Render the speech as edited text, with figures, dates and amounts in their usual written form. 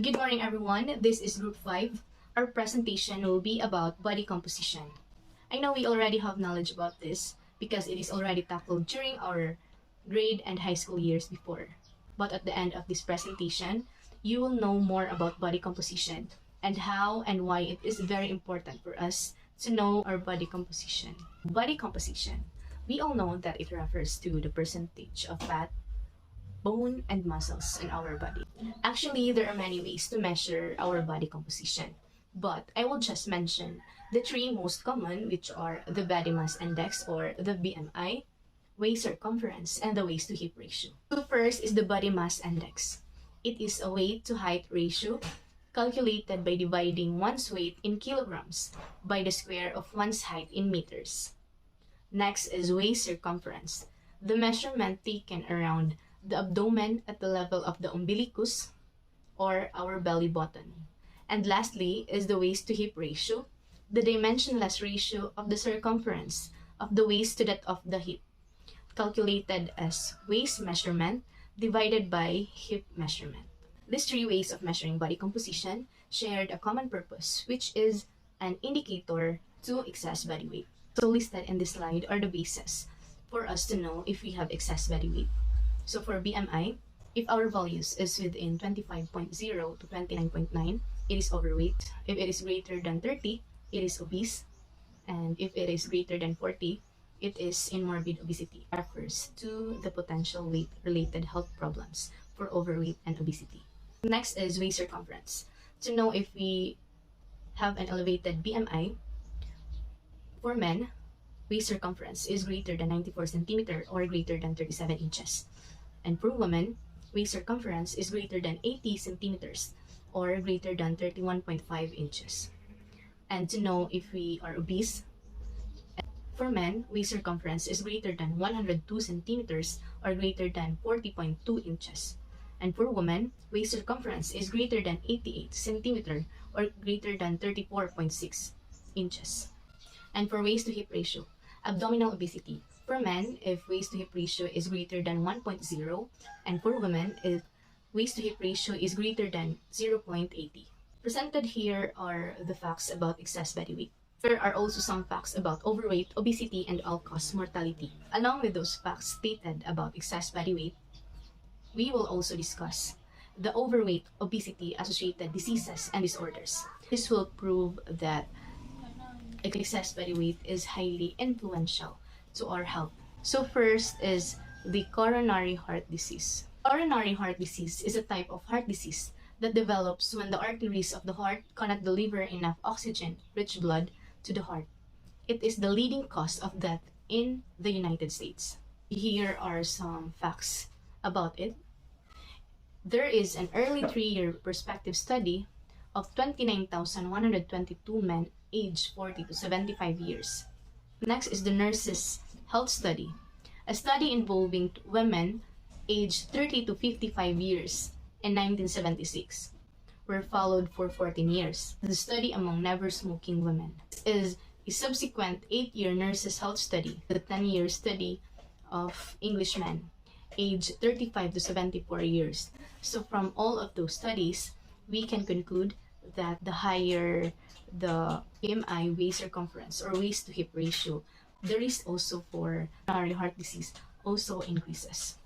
Good morning, everyone. This is Group 5. Our presentation will be about body composition. I know we already have knowledge about this because it is already tackled during our grade and high school years before. But at the end of this presentation, you will know more about body composition and how and why it is very important for us to know our body composition. Body composition. We all know that it refers to the percentage of fat, bone, and muscles in our body. Actually, there are many ways to measure our body composition, but I will just mention the three most common, which are the body mass index or the BMI, waist circumference, and the waist to hip ratio. So first is the body mass index. It is a weight to height ratio calculated by dividing one's weight in kilograms by the square of one's height in meters. Next is waist circumference, the measurement taken around the abdomen at the level of the umbilicus or our belly button. And lastly is the waist to hip ratio, the dimensionless ratio of the circumference of the waist to that of the hip, calculated as waist measurement divided by hip measurement. These three ways of measuring body composition shared a common purpose, which is an indicator to excess body weight. So listed in this slide are the bases for us to know if we have excess body weight. So for BMI, if our values is within 25.0 to 29.9, it is overweight. If it is greater than 30, it is obese. And if it is greater than 40, it is in morbid obesity. Refers to the potential weight-related health problems for overweight and obesity. Next is waist circumference. To know if we have an elevated BMI, for men, waist circumference is greater than 94 centimeter or greater than 37 inches. And for women, waist circumference is greater than 80 centimeters or greater than 31.5 inches. And to know if we are obese, for men, waist circumference is greater than 102 centimeters or greater than 40.2 inches. And for women, waist circumference is greater than 88 centimeters or greater than 34.6 inches. And for waist to hip ratio, abdominal obesity. For men, if waist to hip ratio is greater than 1.0, and for women, if waist to hip ratio is greater than 0.80. Presented here are the facts about excess body weight. There are also some facts about overweight, obesity, and all-cause mortality. Along with those facts stated about excess body weight, we will also discuss the overweight, obesity associated diseases and disorders. This will prove that excess body weight is highly influential to our health. So first is the coronary heart disease. Coronary heart disease is a type of heart disease that develops when the arteries of the heart cannot deliver enough oxygen-rich blood to the heart. It is the leading cause of death in the United States. Here are some facts about it. There is an early 3-year prospective study of 29,122 men aged 40 to 75 years. Next is the Nurses' Health Study, a study involving women aged 30 to 55 years in 1976, were followed for 14 years. The study among never-smoking women is a subsequent 8-year Nurses' Health Study, the 10-year study of Englishmen aged 35 to 74 years. So from all of those studies, we can conclude that the higher the BMI, waist circumference, or waist to hip ratio, the risk also for coronary heart disease also increases.